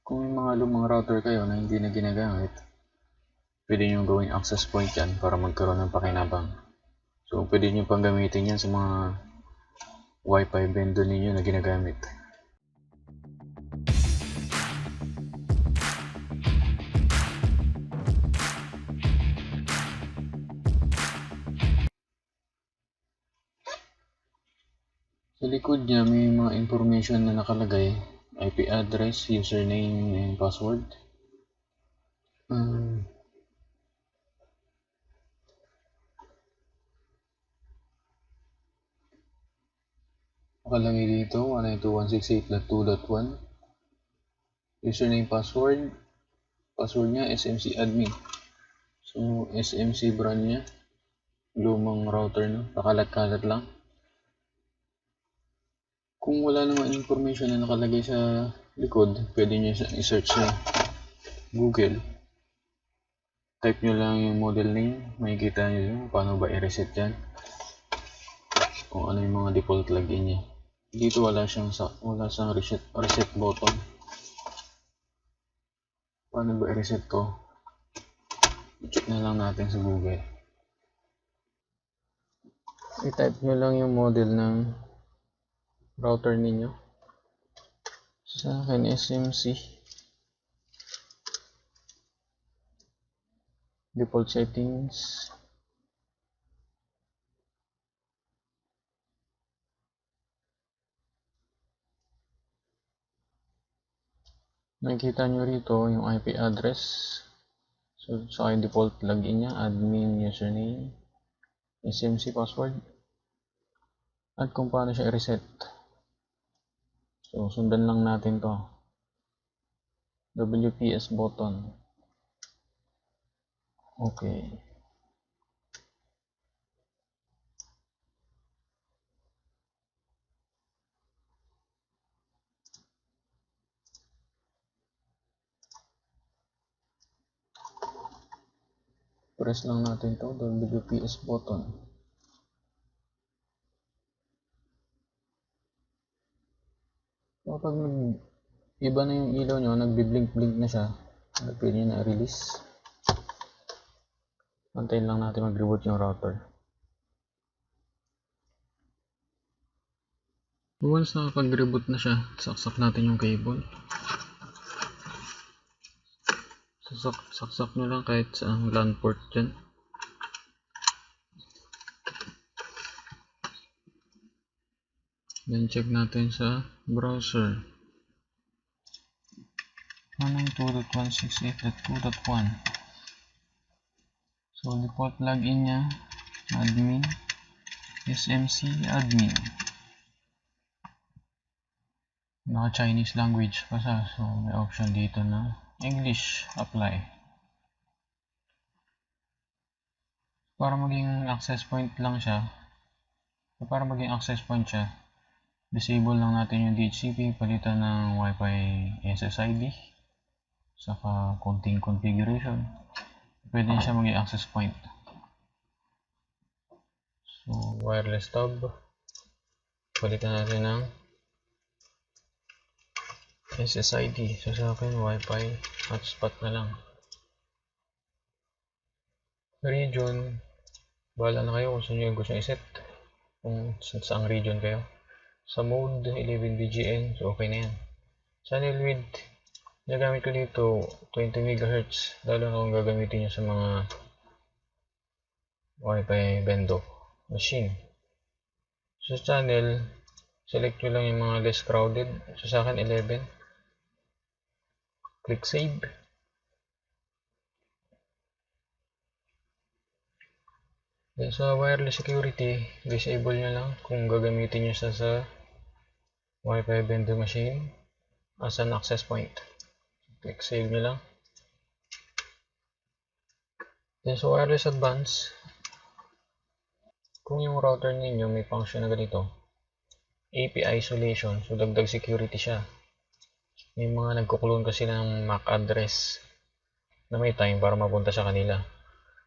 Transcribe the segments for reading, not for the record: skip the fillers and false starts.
Kung may mga lumang router kayo na hindi na ginagamit, pwede nyo gawing access point yan para magkaroon ng pakinabang. So pwede nyo pang gamitin yan sa mga Wi-Fi vendor ninyo na ginagamit. Sa likod niya may mga information na nakalagay, IP address, username, and password. Nakalagay dito 192.168.2.1. Username, password niya SMC admin. So SMC brand niya, lumang router na, pakalat-kalat lang. Kung wala naman information na nakalagay sa likod, pwede nyo i-search sa Google. Type nyo lang yung model name, makikita nyo yung paano ba i-reset yan, kung ano yung mga default login niya. Dito wala siyang reset button. Paano ba i-reset to? I-check na lang natin sa Google. I-type nyo lang yung model ng router ninyo. Sa akin SMC. Default settings. Nakikita nyo rito yung IP address. So yung default login niya, admin username, SMC password, at kung paano siya i-reset. So sundan lang natin to. WPS button. Okay. Press lang natin to, WPS button. Kapag iba na yung ilaw nyo, nagbi-blink-blink na siya, pwede nyo na i-release. Antayin lang natin mag-reboot yung router. Once nakapag-reboot na siya, saksak natin yung cable. Saksak nyo lang kahit sa LAN port dyan. Then check natin sa browser. 192.168.2.1. So default login niya, admin, SMC admin. Naka Chinese language pa siya, so may option dito na English apply. Para maging access point siya, disable lang natin yung DHCP, palitan ng Wi-Fi SSID, saka konting configuration. Pwede siya maging access point. So wireless tab, palitan natin ng SSID. So sa akin Wi-Fi hotspot na lang. Region, bahala na kayo kung saan nyo gusto i-set, kung saang region kayo. Sa mode 11BGN, so okay na yan. Channel width, nagamit ko dito 20 MHz, lalo na kung gagamitin nyo sa mga Wi-Fi vendor machine. So sa channel, select nyo lang yung mga less crowded. So sa akin 11. Click save. Then sa wireless security, disable nyo lang kung gagamitin nyo sa Wi-Fi vendor machine as an access point. Click save nyo lang. Then sa wireless advanced, kung yung router ninyo may function na ganito, API isolation, so dagdag security siya. May mga nagkuklone kasi ng MAC address na may time para mapunta sa kanila.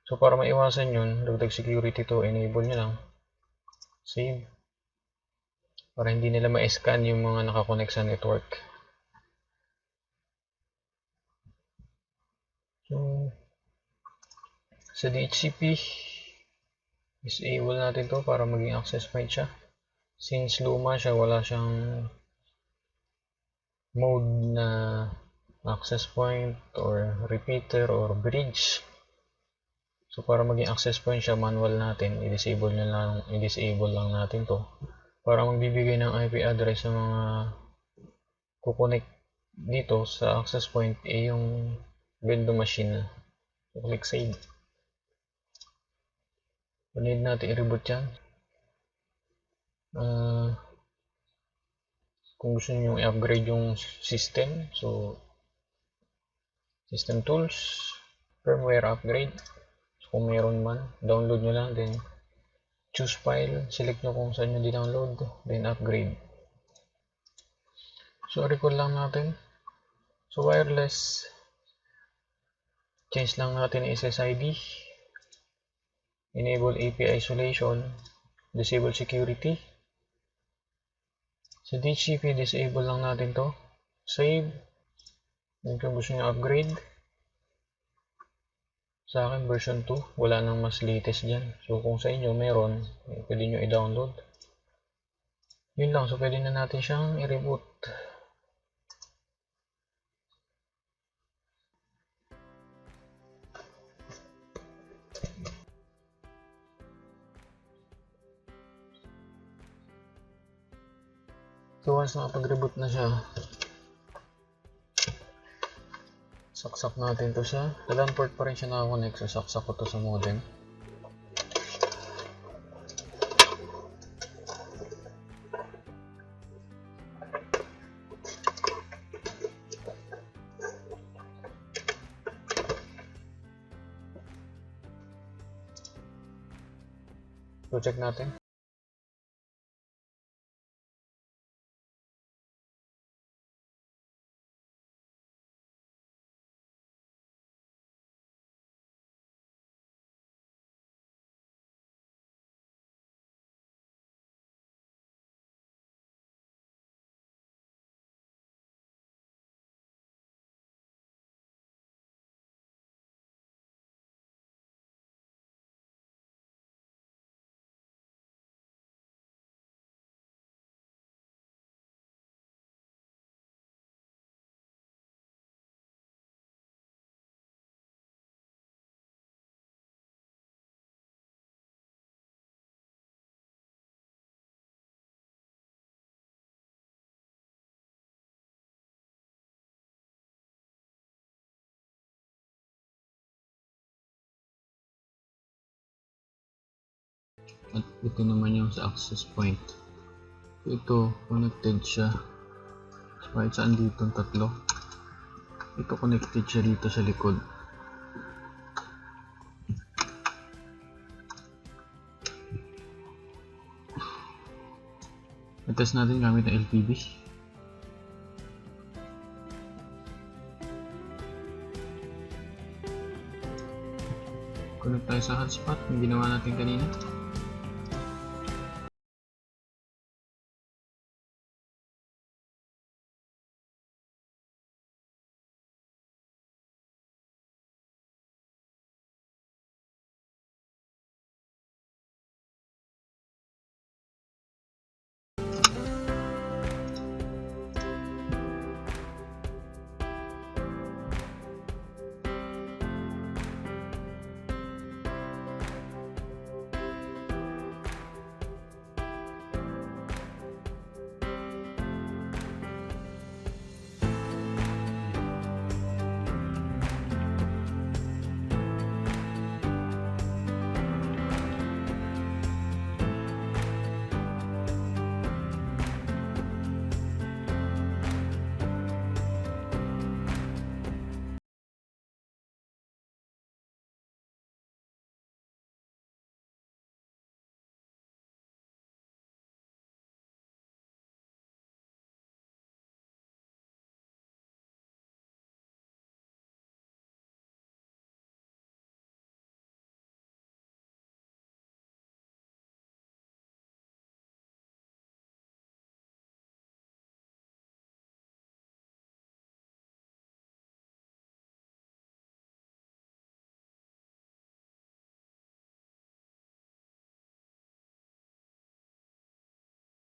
So para maiwasan yun, dagdag security to, enable nyo lang. Save. Para hindi nila ma-scan yung mga nakakonect sa network. Sa DHCP, disable natin to para maging access point siya. Since luma siya, wala siyang mode na access point or repeater or bridge. So para maging access point siya, manual natin, i-disable lang natin to para magbibigay ng IP address sa mga kukonek dito sa access point yung build machine. So click save. So, need natin i-reboot yan. Kung gusto niyo i-upgrade yung system, so system tools, firmware upgrade. So, kung meron man, download nyo lang, then choose file, select nyo kung saan nyo di-download, then upgrade. So record lang natin. So wireless, change lang natin SSID, enable API isolation, disable security. Sa DHCP, disable lang natin to. Save. Then kung gusto nyo upgrade, sa akin version 2, wala nang mas latest dyan. So kung sa inyo meron, pwede nyo i-download. Yun lang, so pwede na natin siyang i-reboot. So once nakapag-reboot na siya, saksak natin to sa LAN port pa rin siya nakakonect, so saksak ko to sa modem. So check natin. At ito naman yung sa access point. So ito, connected siya. So kahit saan dito ang tatlo. Ito connected siya dito sa likod. I-test natin gamit ng LPB. Connect tayo sa hotspot yung ginawa natin kanina.